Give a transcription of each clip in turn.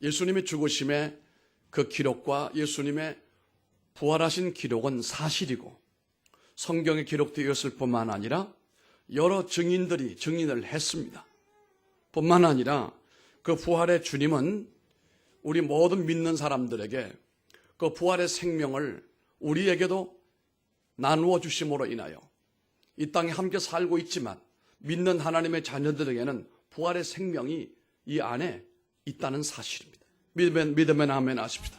예수님의 죽으심의 그 기록과 예수님의 부활하신 기록은 사실이고 성경에 기록되었을 뿐만 아니라 여러 증인들이 증인을 했습니다. 뿐만 아니라 그 부활의 주님은 우리 모든 믿는 사람들에게 그 부활의 생명을 우리에게도 나누어 주심으로 인하여 이 땅에 함께 살고 있지만 믿는 하나님의 자녀들에게는 부활의 생명이 이 안에 있다는 사실입니다. 믿으면 아멘 하십시다.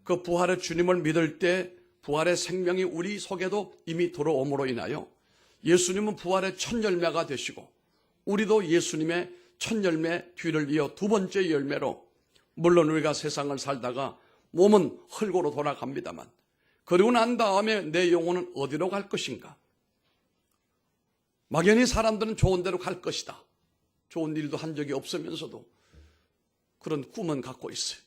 그 부활의 주님을 믿을 때 부활의 생명이 우리 속에도 이미 들어옴으로 인하여 예수님은 부활의 첫 열매가 되시고 우리도 예수님의 첫 열매 뒤를 이어 두 번째 열매로 물론 우리가 세상을 살다가 몸은 흙으로 돌아갑니다만 그러고 난 다음에 내 영혼은 어디로 갈 것인가? 막연히 사람들은 좋은 데로 갈 것이다. 좋은 일도 한 적이 없으면서도 그런 꿈은 갖고 있어요.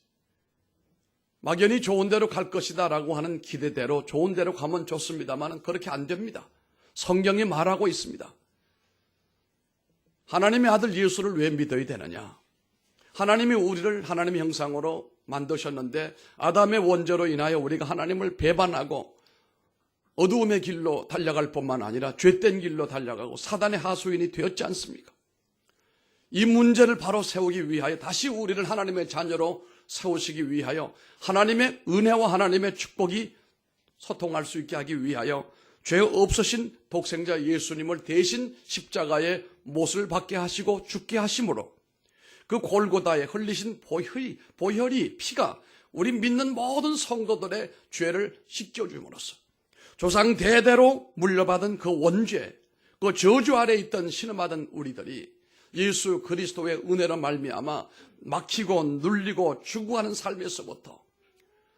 막연히 좋은 데로 갈 것이다 라고 하는 기대대로 좋은 데로 가면 좋습니다만 그렇게 안 됩니다. 성경이 말하고 있습니다. 하나님의 아들 예수를 왜 믿어야 되느냐? 하나님이 우리를 하나님의 형상으로 만드셨는데 아담의 원죄로 인하여 우리가 하나님을 배반하고 어두움의 길로 달려갈 뿐만 아니라 죄된 길로 달려가고 사단의 하수인이 되었지 않습니까? 이 문제를 바로 세우기 위하여 다시 우리를 하나님의 자녀로 세우시기 위하여 하나님의 은혜와 하나님의 축복이 소통할 수 있게 하기 위하여 죄 없으신 독생자 예수님을 대신 십자가의 못을 받게 하시고 죽게 하심으로 그 골고다에 흘리신 보혈이 피가 우리 믿는 모든 성도들의 죄를 씻겨줌으로써 조상 대대로 물려받은 그 원죄, 그 저주 아래 있던 신음하던 우리들이 예수 그리스도의 은혜로 말미암아 막히고 눌리고 추구하는 삶에서부터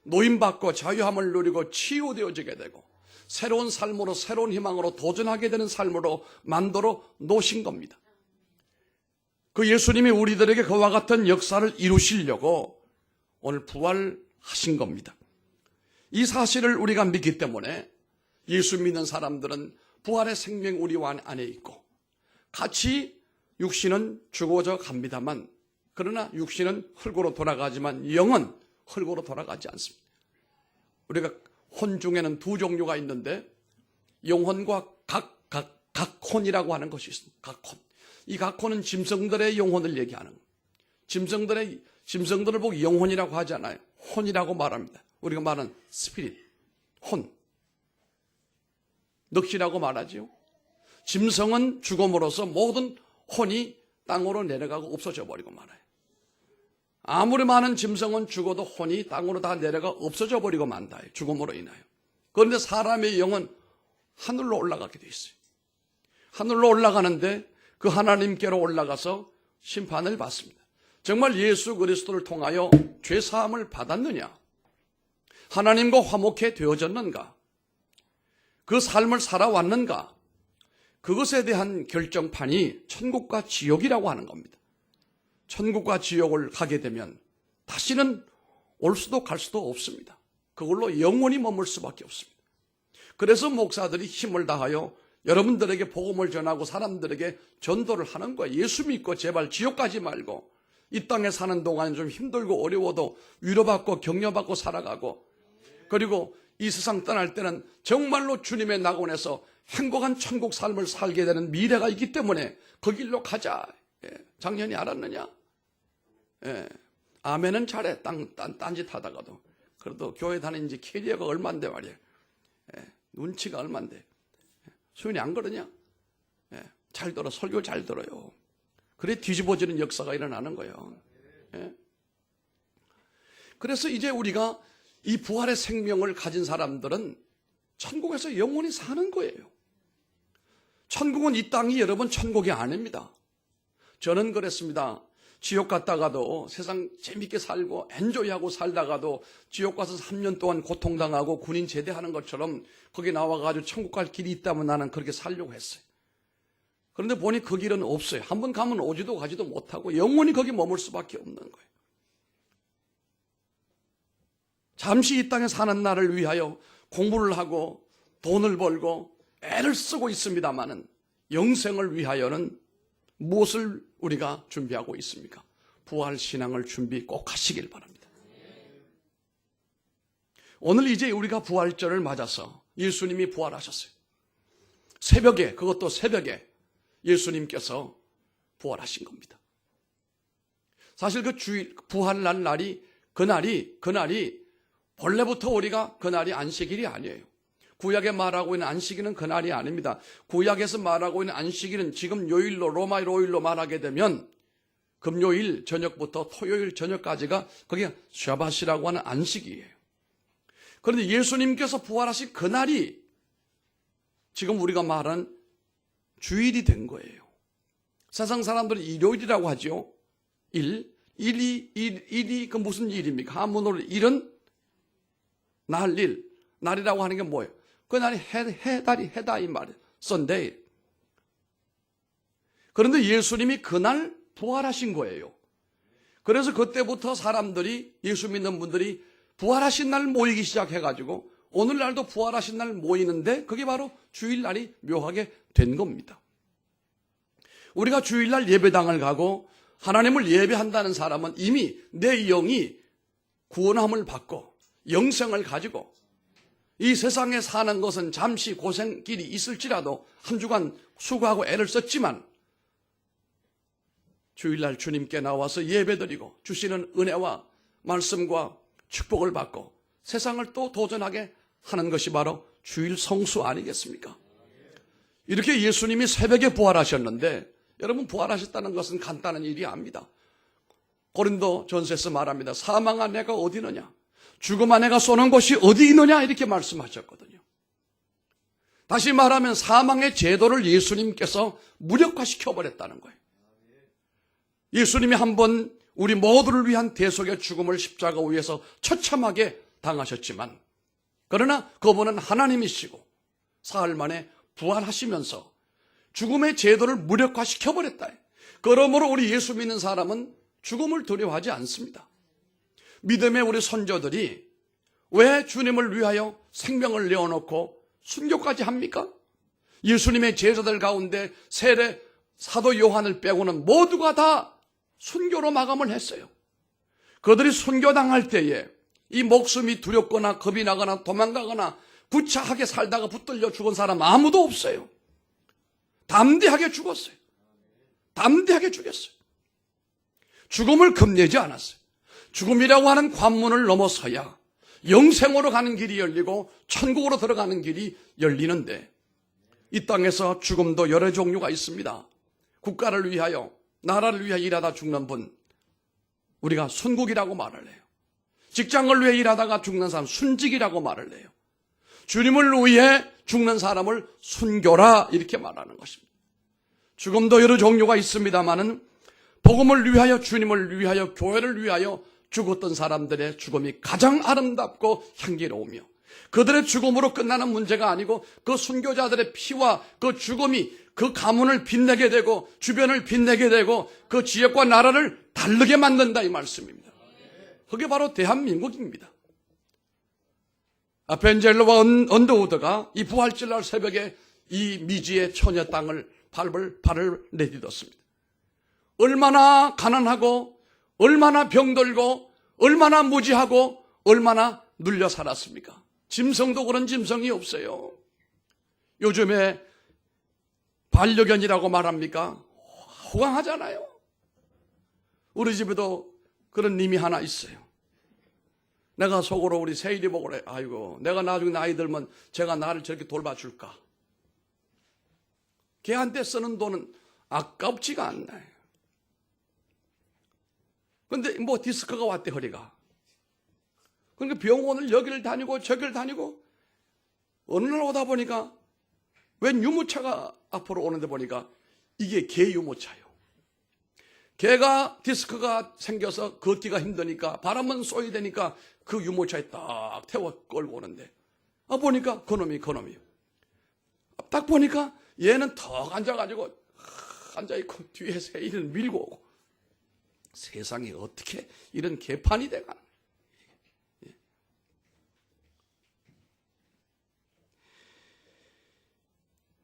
노임받고 자유함을 누리고 치유되어지게 되고 새로운 삶으로 새로운 희망으로 도전하게 되는 삶으로 만들어 놓으신 겁니다. 그 예수님이 우리들에게 그와 같은 역사를 이루시려고 오늘 부활하신 겁니다. 이 사실을 우리가 믿기 때문에 예수 믿는 사람들은 부활의 생명 우리 안에 있고 같이 육신은 죽어져 갑니다만 그러나 육신은 흙으로 돌아가지만 영은 흙으로 돌아가지 않습니다. 우리가 혼 중에는 두 종류가 있는데 영혼과 각혼이라고 하는 것이 있습니다. 각혼. 이 각혼은 짐승들의 영혼을 얘기하는 거예요. 짐승들을 보고 영혼이라고 하지 않아요. 혼이라고 말합니다. 우리가 말하는 스피릿, 혼. 넋이라고 말하지요. 짐승은 죽음으로써 모든 혼이 땅으로 내려가고 없어져 버리고 말아요. 아무리 많은 짐승은 죽어도 혼이 땅으로 다 내려가 없어져 버리고 만다. 죽음으로 인하여. 그런데 사람의 영은 하늘로 올라가게 돼 있어요. 하늘로 올라가는데 그 하나님께로 올라가서 심판을 받습니다. 정말 예수 그리스도를 통하여 죄사함을 받았느냐? 하나님과 화목해 되어졌는가? 그 삶을 살아왔는가? 그것에 대한 결정판이 천국과 지옥이라고 하는 겁니다. 천국과 지옥을 가게 되면 다시는 올 수도 갈 수도 없습니다. 그걸로 영원히 머물 수밖에 없습니다. 그래서 목사들이 힘을 다하여 여러분들에게 복음을 전하고 사람들에게 전도를 하는 거예요. 예수 믿고 제발 지옥 가지 말고 이 땅에 사는 동안 좀 힘들고 어려워도 위로받고 격려받고 살아가고 그리고 이 세상 떠날 때는 정말로 주님의 낙원에서 행복한 천국 삶을 살게 되는 미래가 있기 때문에 그 길로 가자. 작년이 알았느냐? 아멘은 잘해. 딴짓 하다가도. 그래도 교회 다니는 지 캐리어가 얼만데 말이야. 눈치가 얼만데. 수연이 안 그러냐? 잘 들어. 설교 잘 들어요. 그래 뒤집어지는 역사가 일어나는 거예요. 그래서 이제 우리가 이 부활의 생명을 가진 사람들은 천국에서 영원히 사는 거예요. 천국은 이 땅이 여러분 천국이 아닙니다. 저는 그랬습니다. 지옥 갔다가도 세상 재밌게 살고 엔조이하고 살다가도 지옥 가서 3년 동안 고통당하고 군인 제대하는 것처럼 거기 나와가지고 천국 갈 길이 있다면 나는 그렇게 살려고 했어요. 그런데 보니 그 길은 없어요. 한번 가면 오지도 가지도 못하고 영원히 거기 머물 수밖에 없는 거예요. 잠시 이 땅에 사는 날을 위하여 공부를 하고 돈을 벌고 애를 쓰고 있습니다마는 영생을 위하여는 무엇을 우리가 준비하고 있습니까? 부활 신앙을 준비 꼭 하시길 바랍니다. 오늘 이제 우리가 부활절을 맞아서 예수님이 부활하셨어요. 새벽에, 그것도 새벽에 예수님께서 부활하신 겁니다. 사실 그 주일, 부활날 날이, 그날이 본래부터 우리가 그날이 안식일이 아니에요. 구약에 말하고 있는 안식일은 그날이 아닙니다. 구약에서 말하고 있는 안식일은 지금 요일로, 로마 요일로 말하게 되면 금요일 저녁부터 토요일 저녁까지가 그게 샤밧이라고 하는 안식이에요. 그런데 예수님께서 부활하신 그날이 지금 우리가 말하는 주일이 된 거예요. 세상 사람들은 일요일이라고 하죠. 일이 그 무슨 일입니까? 한문으로 일은 날이라고 하는 게 뭐예요? 그 날이 해다 이 말이에요. Sunday. 그런데 예수님이 그날 부활하신 거예요. 그래서 그때부터 사람들이, 예수 믿는 분들이 부활하신 날 모이기 시작해가지고 오늘날도 부활하신 날 모이는데 그게 바로 주일날이 묘하게 된 겁니다. 우리가 주일날 예배당을 가고 하나님을 예배한다는 사람은 이미 내 영이 구원함을 받고 영생을 가지고 이 세상에 사는 것은 잠시 고생길이 있을지라도 한 주간 수고하고 애를 썼지만 주일날 주님께 나와서 예배드리고 주시는 은혜와 말씀과 축복을 받고 세상을 또 도전하게 하는 것이 바로 주일 성수 아니겠습니까? 이렇게 예수님이 새벽에 부활하셨는데 여러분, 부활하셨다는 것은 간단한 일이 아닙니다. 고린도 전서에서 말합니다. 사망한 내가 어디 있느냐? 죽음한 내가 쏘는 곳이 어디 있느냐? 이렇게 말씀하셨거든요. 다시 말하면 사망의 제도를 예수님께서 무력화시켜버렸다는 거예요. 예수님이 한번 우리 모두를 위한 대속의 죽음을 십자가 위에서 처참하게 당하셨지만 그러나 그분은 하나님이시고 사흘 만에 부활하시면서 죽음의 제도를 무력화시켜버렸다. 그러므로 우리 예수 믿는 사람은 죽음을 두려워하지 않습니다. 믿음의 우리 선조들이 왜 주님을 위하여 생명을 내어놓고 순교까지 합니까? 예수님의 제자들 가운데 세례 사도 요한을 빼고는 모두가 다 순교로 마감을 했어요. 그들이 순교당할 때에 이 목숨이 두렵거나 겁이 나거나 도망가거나 구차하게 살다가 붙들려 죽은 사람 아무도 없어요. 담대하게 죽었어요. 담대하게 죽였어요. 죽음을 겁내지 않았어요. 죽음이라고 하는 관문을 넘어서야 영생으로 가는 길이 열리고 천국으로 들어가는 길이 열리는데 이 땅에서 죽음도 여러 종류가 있습니다. 국가를 위하여, 나라를 위하여 일하다 죽는 분, 우리가 순국이라고 말을 해요. 직장을 위해 일하다가 죽는 사람 순직이라고 말을 해요. 주님을 위해 죽는 사람을 순교라 이렇게 말하는 것입니다. 죽음도 여러 종류가 있습니다마는 복음을 위하여, 주님을 위하여, 교회를 위하여 죽었던 사람들의 죽음이 가장 아름답고 향기로우며 그들의 죽음으로 끝나는 문제가 아니고 그 순교자들의 피와 그 죽음이 그 가문을 빛내게 되고 주변을 빛내게 되고 그 지역과 나라를 다르게 만든다 이 말씀입니다. 그게 바로 대한민국입니다. 벤젤로와 언더우드가 이 부활절날 새벽에 이 미지의 처녀 땅을 발을 내딛었습니다. 얼마나 가난하고 얼마나 병들고 얼마나 무지하고 얼마나 눌려 살았습니까? 짐승도 그런 짐승이 없어요. 요즘에 반려견이라고 말합니까? 호강하잖아요. 우리 집에도 그런 님이 하나 있어요. 내가 속으로 우리 세일이 보고 그래. 아이고, 내가 나중에 나이 들면 제가 나를 저렇게 돌봐줄까? 걔한테 쓰는 돈은 아깝지가 않나요? 근데 뭐 디스크가 왔대, 허리가. 그러니까 병원을 여기를 다니고 저기를 다니고 어느 날 오다 보니까 웬 유모차가 앞으로 오는데 보니까 이게 개 유모차예요. 개가 디스크가 생겨서 걷기가 힘드니까 바람은 쏘야 되니까 그 유모차에 딱 태워 끌고 오는데 보니까 그놈이 딱 보니까 얘는 턱 앉아가지고 앉아있고 뒤에 세일을 밀고 오고 세상에 어떻게 이런 개판이 돼가는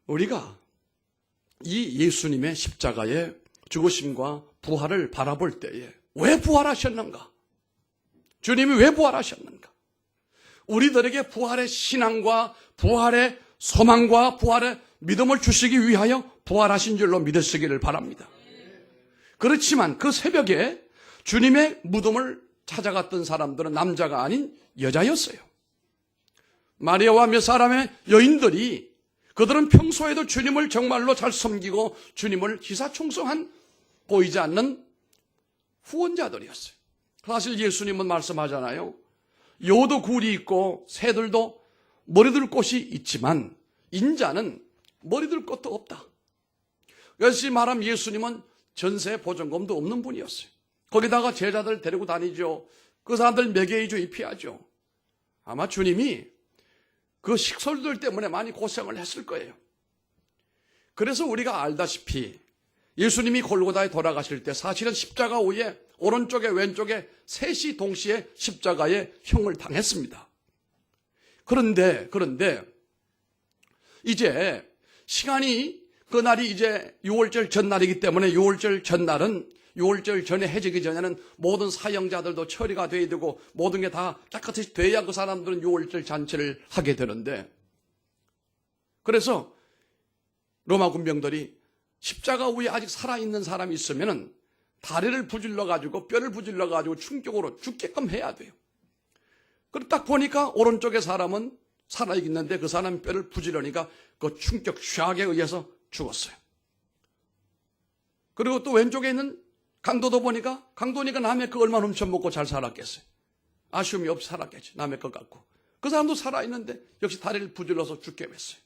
우리가 이 예수님의 십자가의 죽으심과 부활을 바라볼 때에 왜 부활하셨는가? 주님이 왜 부활하셨는가? 우리들에게 부활의 신앙과 부활의 소망과 부활의 믿음을 주시기 위하여 부활하신 줄로 믿으시기를 바랍니다. 그렇지만 그 새벽에 주님의 무덤을 찾아갔던 사람들은 남자가 아닌 여자였어요. 마리아와 몇 사람의 여인들이, 그들은 평소에도 주님을 정말로 잘 섬기고 주님을 기사충성한 보이지 않는 후원자들이었어요. 사실 예수님은 말씀하잖아요. 여우도 굴이 있고 새들도 머리들 곳이 있지만 인자는 머리들 곳도 없다. 그것이 말하면 예수님은 전세 보증금도 없는 분이었어요. 거기다가 제자들 데리고 다니죠. 그 사람들 매개이주의 피하죠. 아마 주님이 그 식솔들 때문에 많이 고생을 했을 거예요. 그래서 우리가 알다시피 예수님이 골고다에 돌아가실 때 사실은 십자가 위에 오른쪽에 왼쪽에 셋이 동시에 십자가에 형을 당했습니다. 그런데 이제 시간이, 그날이 이제 6월절 전날이기 때문에 6월절 전날은 6월절 전에 해지기 전에는 모든 사형자들도 처리가 돼야 되고 모든 게 다 깨끗이 돼야 그 사람들은 6월절 잔치를 하게 되는데, 그래서 로마 군병들이 십자가 위에 아직 살아있는 사람이 있으면은 다리를 부질러가지고 뼈를 부질러가지고 충격으로 죽게끔 해야 돼요. 그리고 딱 보니까 오른쪽에 사람은 살아있는데 그 사람이 뼈를 부질러니까 그 충격 샥에 의해서 죽었어요. 그리고 또 왼쪽에 있는 강도도 보니까, 강도니까 남의 거 얼마나 훔쳐먹고 잘 살았겠어요. 아쉬움이 없이 살았겠지. 남의 것 같고. 그 사람도 살아있는데 역시 다리를 부질러서 죽게 했어요.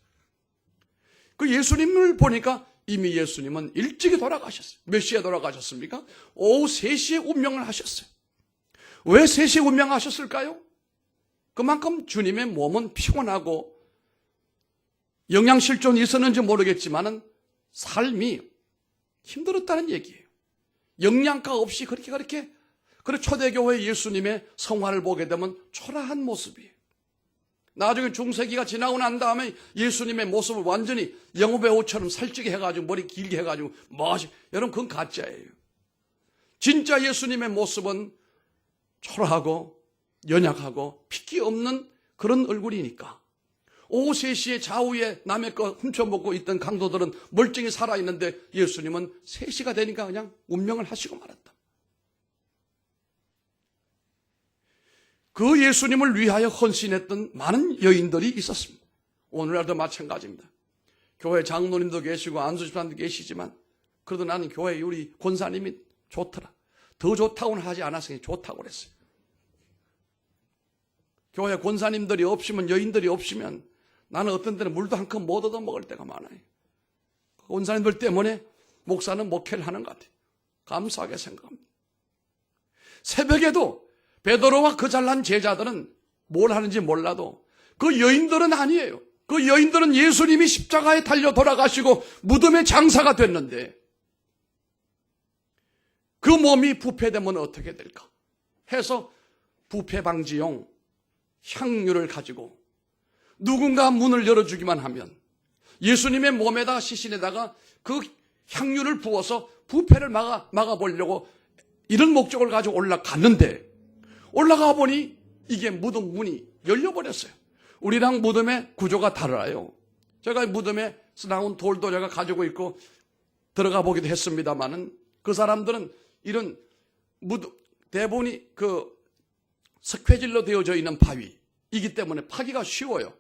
그 예수님을 보니까 이미 예수님은 일찍이 돌아가셨어요. 몇 시에 돌아가셨습니까? 오후 3시에 운명을 하셨어요. 왜 3시에 운명하셨을까요? 그만큼 주님의 몸은 피곤하고 영양실종이 있었는지 모르겠지만은 삶이 힘들었다는 얘기예요. 영양가 없이 그렇게 초대교회 예수님의 성화를 보게 되면 초라한 모습이에요. 나중에 중세기가 지나고 난 다음에 예수님의 모습을 완전히 영화배우처럼 살찌게 해가지고 머리 길게 해가지고 여러분 그건 가짜예요. 진짜 예수님의 모습은 초라하고 연약하고 핏기 없는 그런 얼굴이니까 오후 3시에 좌우에 남의 거 훔쳐먹고 있던 강도들은 멀쩡히 살아있는데 예수님은 3시가 되니까 그냥 운명을 하시고 말았다. 그 예수님을 위하여 헌신했던 많은 여인들이 있었습니다. 오늘날도 마찬가지입니다. 교회 장로님도 계시고 안수집사님도 계시지만 그래도 나는 교회 우리 권사님이 좋더라. 더 좋다고는 하지 않았으니 좋다고 그랬어요. 교회 권사님들이 없으면, 여인들이 없으면 나는 어떤 때는 물도 한 컵 못 얻어 먹을 때가 많아요. 권사님들 때문에 목사는 목회를 하는 것 같아요. 감사하게 생각합니다. 새벽에도 베드로와 그 잘난 제자들은 뭘 하는지 몰라도 그 여인들은 아니에요. 그 여인들은 예수님이 십자가에 달려 돌아가시고 무덤의 장사가 됐는데 그 몸이 부패되면 어떻게 될까 해서 부패 방지용 향유를 가지고 누군가 문을 열어주기만 하면 예수님의 몸에다가 시신에다가 그 향유를 부어서 부패를 막아보려고 이런 목적을 가지고 올라갔는데 올라가 보니 이게 무덤 문이 열려버렸어요. 우리랑 무덤의 구조가 달라요. 제가 무덤에서 나온 돌도 제가 가지고 있고 들어가 보기도 했습니다만은 그 사람들은 이런 무덤, 대부분이 그 석회질로 되어져 있는 바위이기 때문에 파기가 쉬워요.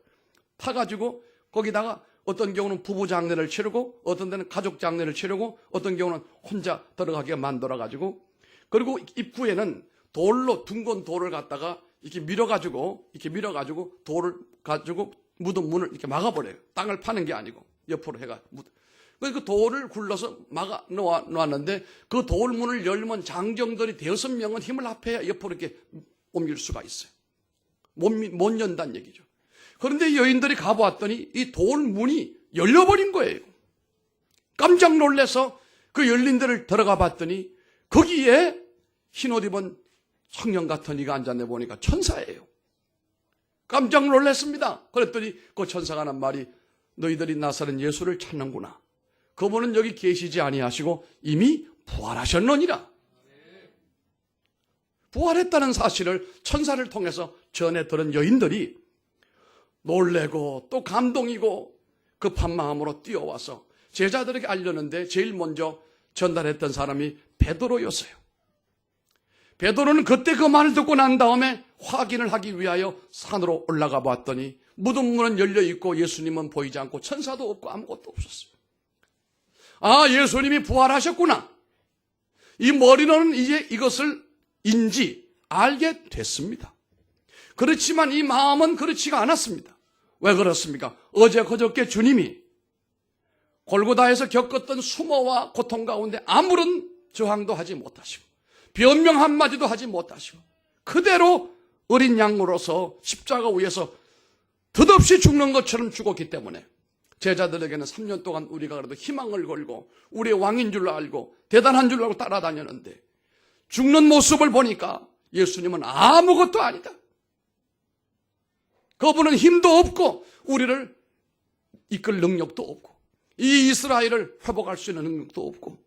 파가지고 거기다가 어떤 경우는 부부 장례를 치르고 어떤 데는 가족 장례를 치르고 어떤 경우는 혼자 들어가게 만들어가지고 그리고 입구에는 돌로 둥근 돌을 갖다가 이렇게 밀어가지고 돌을 가지고 무덤 문을 이렇게 막아버려요. 땅을 파는 게 아니고 옆으로 해가 그 돌을 굴러서 막아 놓았는데 그 돌문을 열면 장정들이 6명은 힘을 합해야 옆으로 이렇게 옮길 수가 있어요. 못 연다는 얘기죠. 그런데 여인들이 가보았더니 이 돌문이 열려버린 거예요. 깜짝 놀라서 그 열린 데를 들어가 봤더니 거기에 흰옷 입은 청년 같은 이가 앉았네 보니까 천사예요. 깜짝 놀랐습니다. 그랬더니 그 천사가 하는 말이 너희들이 나사렛 예수를 찾는구나. 그분은 여기 계시지 아니하시고 이미 부활하셨느니라. 부활했다는 사실을 천사를 통해서 전해 들은 여인들이 놀래고 또 감동이고 급한 마음으로 뛰어와서 제자들에게 알렸는데 제일 먼저 전달했던 사람이 베드로였어요. 베드로는 그때 그 말을 듣고 난 다음에 확인을 하기 위하여 산으로 올라가 봤더니 무덤 문은 열려 있고 예수님은 보이지 않고 천사도 없고 아무것도 없었어요. 아, 예수님이 부활하셨구나. 이 머리로는 이제 이것을 알게 됐습니다. 그렇지만 이 마음은 그렇지가 않았습니다. 왜 그렇습니까? 어제 그저께 주님이 골고다에서 겪었던 수모와 고통 가운데 아무런 저항도 하지 못하시고 변명 한마디도 하지 못하시고 그대로 어린 양으로서 십자가 위에서 덧없이 죽는 것처럼 죽었기 때문에 제자들에게는 3년 동안 우리가 그래도 희망을 걸고 우리의 왕인 줄 알고 대단한 줄 알고 따라다녔는데 죽는 모습을 보니까 예수님은 아무것도 아니다. 그분은 힘도 없고 우리를 이끌 능력도 없고 이 이스라엘을 회복할 수 있는 능력도 없고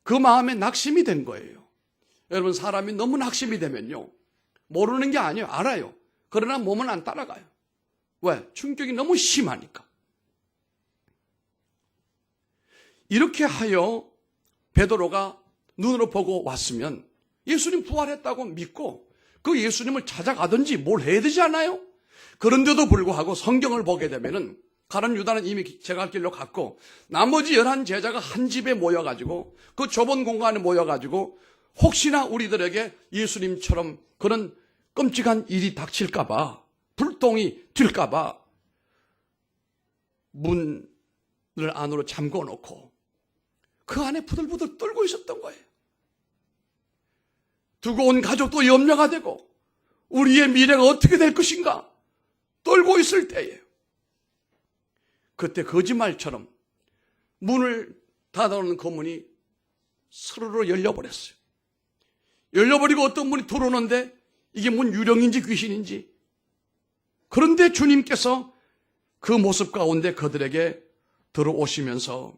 그 마음에 낙심이 된 거예요. 여러분, 사람이 너무 낙심이 되면요, 모르는 게 아니에요. 알아요. 그러나 몸은 안 따라가요. 왜? 충격이 너무 심하니까. 이렇게 하여 베드로가 눈으로 보고 왔으면 예수님 부활했다고 믿고 그 예수님을 찾아가든지 뭘 해야 되지 않아요? 그런데도 불구하고 성경을 보게 되면은 가룟 유다는 이미 제갈길로 갔고 나머지 11 제자가 한 집에 모여가지고 그 좁은 공간에 모여가지고 혹시나 우리들에게 예수님처럼 그런 끔찍한 일이 닥칠까봐 불똥이 튈까봐 문을 안으로 잠궈놓고 그 안에 부들부들 떨고 있었던 거예요. 두고 온 가족도 염려가 되고 우리의 미래가 어떻게 될 것인가 떨고 있을 때예요. 그때 거짓말처럼 문을 닫아놓는 그 문이 스르르 열려버렸어요. 열려버리고 어떤 분이 들어오는데 이게 문 유령인지 귀신인지. 그런데 주님께서 그 모습 가운데 그들에게 들어오시면서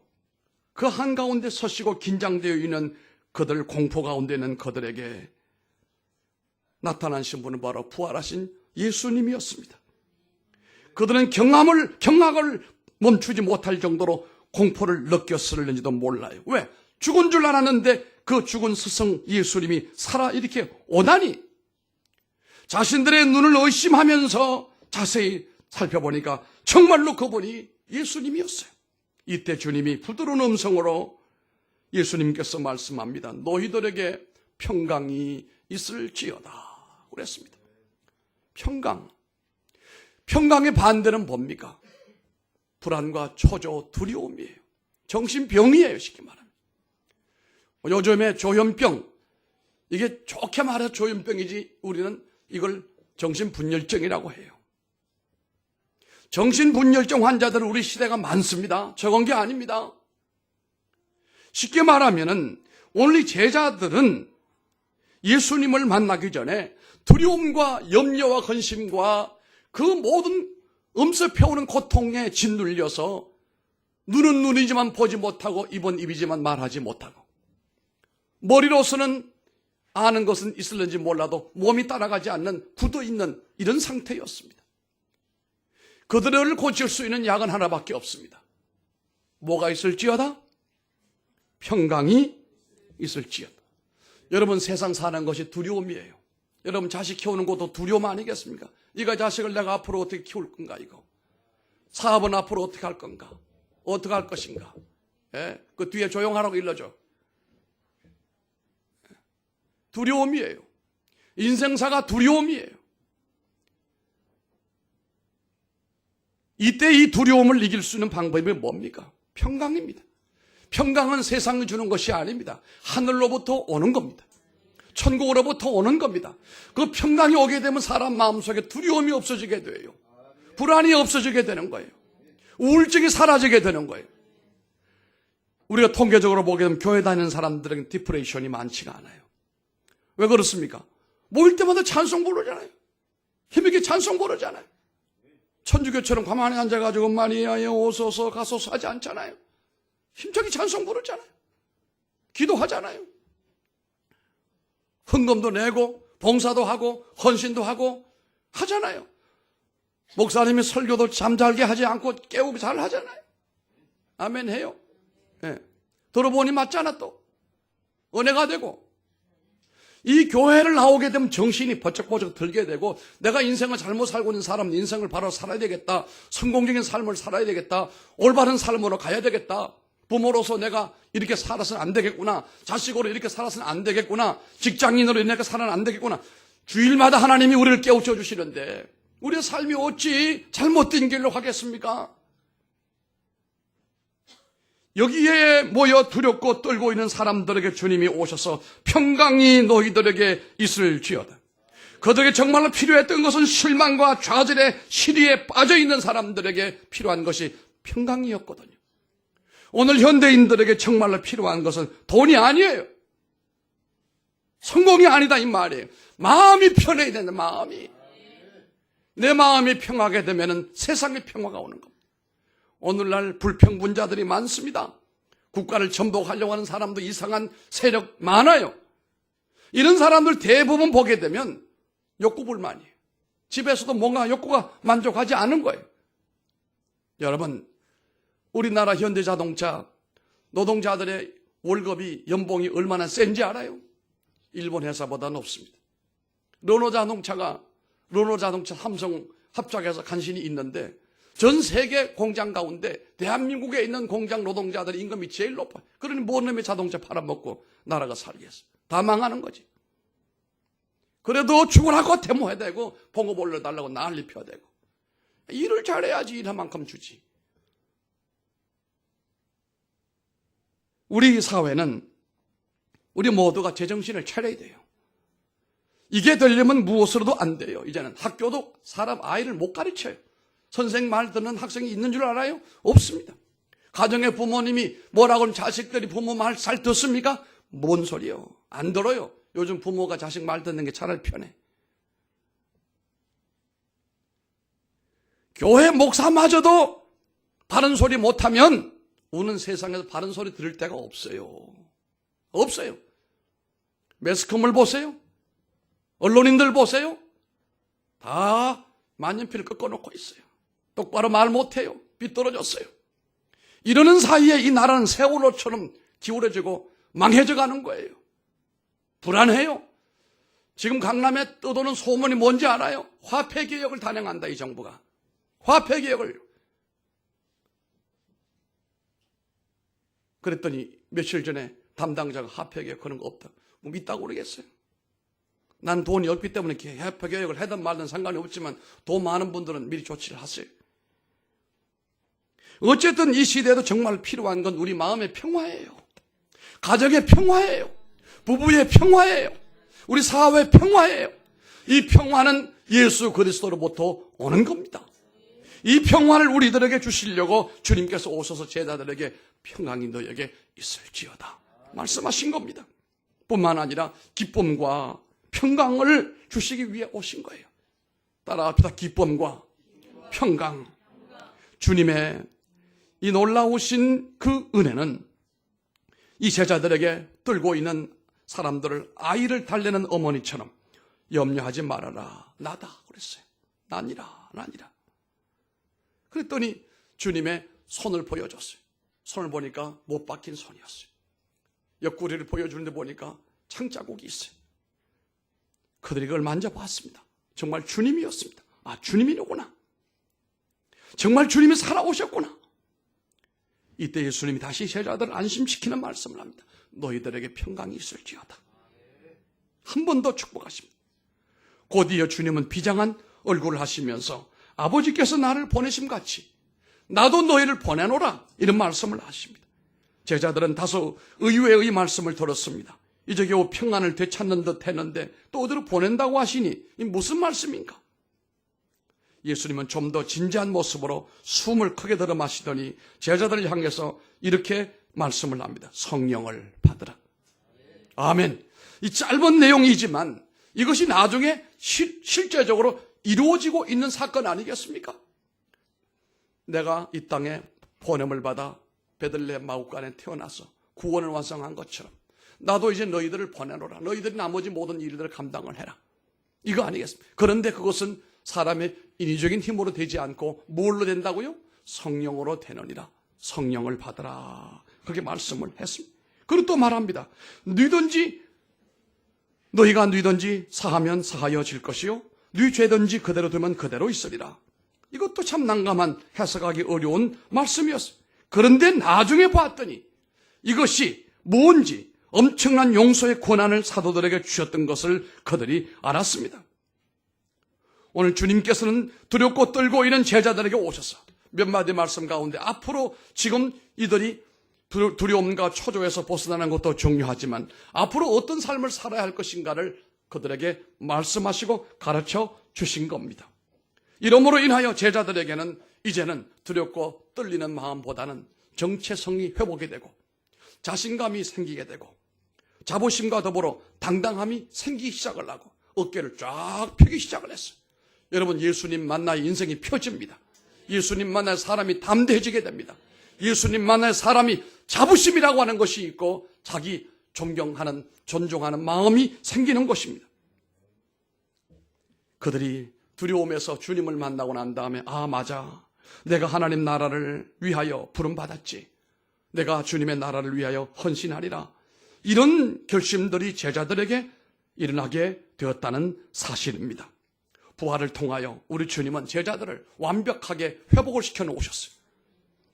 그 한가운데 서시고 긴장되어 있는 그들, 공포 가운데 있는 그들에게 나타나신 분은 바로 부활하신 예수님이었습니다. 그들은 경악을 멈추지 못할 정도로 공포를 느꼈을는지도 몰라요. 왜? 죽은 줄 알았는데 그 죽은 스승 예수님이 살아 이렇게 오다니. 자신들의 눈을 의심하면서 자세히 살펴보니까 정말로 그분이 예수님이었어요. 이때 주님이 부드러운 음성으로 예수님께서 말씀합니다. 너희들에게 평강이 있을지어다 그랬습니다. 평강. 평강의 반대는 뭡니까? 불안과 초조, 두려움이에요. 정신병이에요, 쉽게 말하면. 요즘에 조현병, 이게 좋게 말해서 조현병이지 우리는 이걸 정신분열증이라고 해요. 정신분열증 환자들은 우리 시대가 많습니다. 적은 게 아닙니다. 쉽게 말하면은 오늘 이 제자들은 예수님을 만나기 전에 두려움과 염려와 근심과 그 모든 엄습해오는 고통에 짓눌려서 눈은 눈이지만 보지 못하고 입은 입이지만 말하지 못하고 머리로서는 아는 것은 있을는지 몰라도 몸이 따라가지 않는 굳어있는 이런 상태였습니다. 그들을 고칠 수 있는 약은 하나밖에 없습니다. 뭐가 있을지어다? 평강이 있을지어다. 여러분, 세상 사는 것이 두려움이에요. 여러분, 자식 키우는 것도 두려움 아니겠습니까? 이거 자식을 내가 앞으로 어떻게 키울 건가, 이거. 사업은 앞으로 어떻게 할 건가? 어떻게 할 것인가? 예? 그 뒤에 조용하라고 일러줘. 두려움이에요. 인생사가 두려움이에요. 이때 이 두려움을 이길 수 있는 방법이 뭡니까? 평강입니다. 평강은 세상이 주는 것이 아닙니다. 하늘로부터 오는 겁니다. 천국으로부터 오는 겁니다. 그 평강이 오게 되면 사람 마음속에 두려움이 없어지게 돼요. 불안이 없어지게 되는 거예요. 우울증이 사라지게 되는 거예요. 우리가 통계적으로 보게 되면 교회 다니는 사람들에게는 디프레션이 많지가 않아요. 왜 그렇습니까? 모일 때마다 찬송 부르잖아요. 힘있게 찬송 부르잖아요. 천주교처럼 가만히 앉아가지고 마리아여 오소서 가소서 하지 않잖아요. 힘차게 찬송 부르잖아요. 기도하잖아요. 헌금도 내고 봉사도 하고 헌신도 하고 하잖아요. 목사님이 설교도 잠잘게 하지 않고 깨우고 잘 하잖아요. 아멘 해요. 예. 들어보니 맞잖아 또. 은혜가 되고. 이 교회를 나오게 되면 정신이 버쩍버쩍 들게 되고 내가 인생을 잘못 살고 있는 사람은 인생을 바로 살아야 되겠다. 성공적인 삶을 살아야 되겠다. 올바른 삶으로 가야 되겠다. 부모로서 내가 이렇게 살아서는 안 되겠구나. 자식으로 이렇게 살아서는 안 되겠구나. 직장인으로 이렇게 살아는 안 되겠구나. 주일마다 하나님이 우리를 깨우쳐 주시는데 우리의 삶이 어찌 잘못된 길로 가겠습니까? 여기에 모여 두렵고 떨고 있는 사람들에게 주님이 오셔서 평강이 너희들에게 있을지어다. 그들에게 정말로 필요했던 것은 실망과 좌절의 시리에 빠져있는 사람들에게 필요한 것이 평강이었거든요. 오늘 현대인들에게 정말로 필요한 것은 돈이 아니에요. 성공이 아니다 이 말이에요. 마음이 편해야 된다. 마음이. 내 마음이 평하게 되면 세상에 평화가 오는 겁니다. 오늘날 불평분자들이 많습니다. 국가를 전복하려고 하는 사람도 이상한 세력 많아요. 이런 사람들 대부분 보게 되면 욕구불만이에요. 집에서도 뭔가 욕구가 만족하지 않은 거예요. 여러분, 우리나라 현대자동차 노동자들의 월급이 연봉이 얼마나 센지 알아요? 일본 회사보다 높습니다. 르노자동차 삼성 합작해서 간신히 있는데 전 세계 공장 가운데 대한민국에 있는 공장 노동자들의 임금이 제일 높아요. 그러니 뭔 놈의 자동차 팔아먹고 나라가 살겠어. 다 망하는 거지. 그래도 죽으라고 데모해야 되고 봉급 올려달라고 난리 펴야 되고. 일을 잘해야지 일한 만큼 주지. 우리 사회는 우리 모두가 제정신을 차려야 돼요. 이게 되려면 무엇으로도 안 돼요. 이제는 학교도 사람 아이를 못 가르쳐요. 선생 말 듣는 학생이 있는 줄 알아요? 없습니다. 가정의 부모님이 뭐라고 하면 자식들이 부모 말 잘 듣습니까? 뭔 소리요? 안 들어요. 요즘 부모가 자식 말 듣는 게 차라리 편해. 교회 목사마저도 바른 소리 못하면 우는 세상에서 바른 소리 들을 데가 없어요. 없어요. 매스컴을 보세요. 언론인들 보세요. 다 만년필을 꺾어놓고 있어요. 똑바로 말 못해요. 삐뚤어졌어요. 이러는 사이에 이 나라는 세월호처럼 기울어지고 망해져 가는 거예요. 불안해요. 지금 강남에 떠도는 소문이 뭔지 알아요? 화폐개혁을 단행한다 이 정부가. 화폐개혁을. 그랬더니 며칠 전에 담당자가 화폐개혁 하는 거 없다. 뭐 믿다고 그러겠어요? 난 돈이 없기 때문에 화폐개혁을 하든 말든 상관이 없지만 돈 많은 분들은 미리 조치를 하세요. 어쨌든 이 시대에도 정말 필요한 건 우리 마음의 평화예요. 가정의 평화예요. 부부의 평화예요. 우리 사회의 평화예요. 이 평화는 예수 그리스도로부터 오는 겁니다. 이 평화를 우리들에게 주시려고 주님께서 오셔서 제자들에게 평강이 너에게 있을지어다 말씀하신 겁니다. 뿐만 아니라 기쁨과 평강을 주시기 위해 오신 거예요. 따라합시다. 기쁨과 평강. 주님의 이 놀라우신 그 은혜는 이 제자들에게 들고 있는 사람들을 아이를 달래는 어머니처럼 염려하지 말아라. 나다 그랬어요. 난이라. 그랬더니 주님의 손을 보여줬어요. 손을 보니까 못 박힌 손이었어요. 옆구리를 보여주는데 보니까 창자국이 있어요. 그들이 그걸 만져봤습니다. 정말 주님이었습니다. 아, 주님이로구나. 정말 주님이 살아오셨구나. 이때 예수님이 다시 제자들을 안심시키는 말씀을 합니다. 너희들에게 평강이 있을지어다. 한 번 더 축복하십니다. 곧이어 주님은 비장한 얼굴을 하시면서 아버지께서 나를 보내심같이 나도 너희를 보내노라 이런 말씀을 하십니다. 제자들은 다소 의외의 말씀을 들었습니다. 이제 겨우 평안을 되찾는 듯 했는데 또 어디로 보낸다고 하시니 이 무슨 말씀인가? 예수님은 좀 더 진지한 모습으로 숨을 크게 들어 마시더니 제자들을 향해서 이렇게 말씀을 합니다. 성령을 받으라. 아멘. 이 짧은 내용이지만 이것이 나중에 실제적으로 이루어지고 있는 사건 아니겠습니까? 내가 이 땅에 보냄을 받아 베들레헴 마구간에 태어나서 구원을 완성한 것처럼 나도 이제 너희들을 보내노라. 너희들이 나머지 모든 일들을 감당을 해라. 이거 아니겠습니까? 그런데 그것은 사람의 인위적인 힘으로 되지 않고 뭘로 된다고요? 성령으로 되느니라. 성령을 받으라. 그렇게 말씀을 했습니다. 그리고 또 말합니다. 너희가 뉘든지 사하면 사하여질 것이요 네 죄든지 그대로 두면 그대로 있으리라. 이것도 참 난감한 해석하기 어려운 말씀이었어요. 그런데 나중에 봤더니 이것이 뭔지 엄청난 용서의 권한을 사도들에게 주셨던 것을 그들이 알았습니다. 오늘 주님께서는 두렵고 떨고 있는 제자들에게 오셔서 몇 마디 말씀 가운데 앞으로 지금 이들이 두려움과 초조에서 벗어나는 것도 중요하지만 앞으로 어떤 삶을 살아야 할 것인가를 그들에게 말씀하시고 가르쳐 주신 겁니다. 이러므로 인하여 제자들에게는 이제는 두렵고 떨리는 마음보다는 정체성이 회복이 되고 자신감이 생기게 되고 자부심과 더불어 당당함이 생기기 시작을 하고 어깨를 쫙 펴기 시작을 했어요. 여러분, 예수님 만나야 인생이 펴집니다. 예수님 만나야 사람이 담대해지게 됩니다. 예수님 만나야 사람이 자부심이라고 하는 것이 있고 자기 존경하는, 존중하는 마음이 생기는 것입니다. 그들이 두려움에서 주님을 만나고 난 다음에 아, 맞아. 내가 하나님 나라를 위하여 부름받았지. 내가 주님의 나라를 위하여 헌신하리라. 이런 결심들이 제자들에게 일어나게 되었다는 사실입니다. 부활을 통하여 우리 주님은 제자들을 완벽하게 회복을 시켜 놓으셨어요.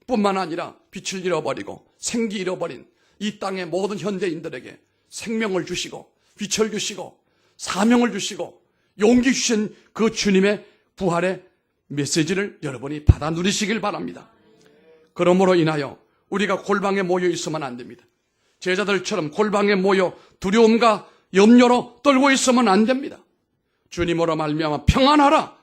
뿐만 아니라 빛을 잃어버리고 생기 잃어버린 이 땅의 모든 현대인들에게 생명을 주시고 빛을 주시고 사명을 주시고 용기 주신 그 주님의 부활의 메시지를 여러분이 받아 누리시길 바랍니다. 그러므로 인하여 우리가 골방에 모여 있으면 안 됩니다. 제자들처럼 골방에 모여 두려움과 염려로 떨고 있으면 안 됩니다. 주님으로 말미암아 평안하라.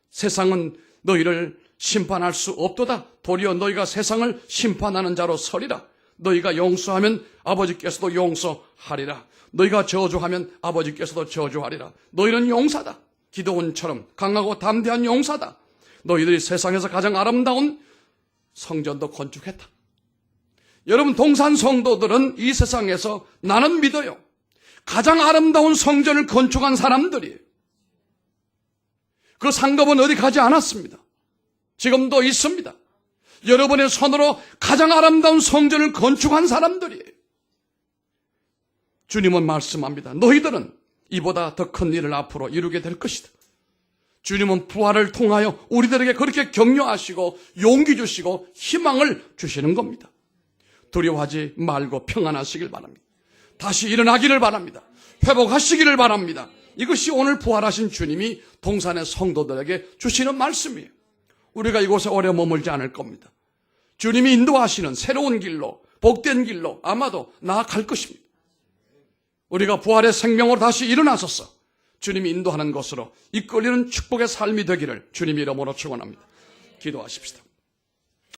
세상은 너희를 심판할 수 없도다. 도리어 너희가 세상을 심판하는 자로 서리라. 너희가 용서하면 아버지께서도 용서하리라. 너희가 저주하면 아버지께서도 저주하리라. 너희는 용사다. 기도원처럼 강하고 담대한 용사다. 너희들이 세상에서 가장 아름다운 성전도 건축했다. 여러분, 동산 성도들은 이 세상에서 나는 믿어요. 가장 아름다운 성전을 건축한 사람들이에요. 그 상급은 어디 가지 않았습니다. 지금도 있습니다. 여러분의 손으로 가장 아름다운 성전을 건축한 사람들이에요. 주님은 말씀합니다. 너희들은 이보다 더 큰 일을 앞으로 이루게 될 것이다. 주님은 부활을 통하여 우리들에게 그렇게 격려하시고 용기 주시고 희망을 주시는 겁니다. 두려워하지 말고 평안하시길 바랍니다. 다시 일어나기를 바랍니다. 회복하시기를 바랍니다. 이것이 오늘 부활하신 주님이 동산의 성도들에게 주시는 말씀이에요. 우리가 이곳에 오래 머물지 않을 겁니다. 주님이 인도하시는 새로운 길로, 복된 길로 아마도 나아갈 것입니다. 우리가 부활의 생명으로 다시 일어나서서 주님이 인도하는 것으로 이끌리는 축복의 삶이 되기를 주님 이름으로 축원합니다. 기도하십시다.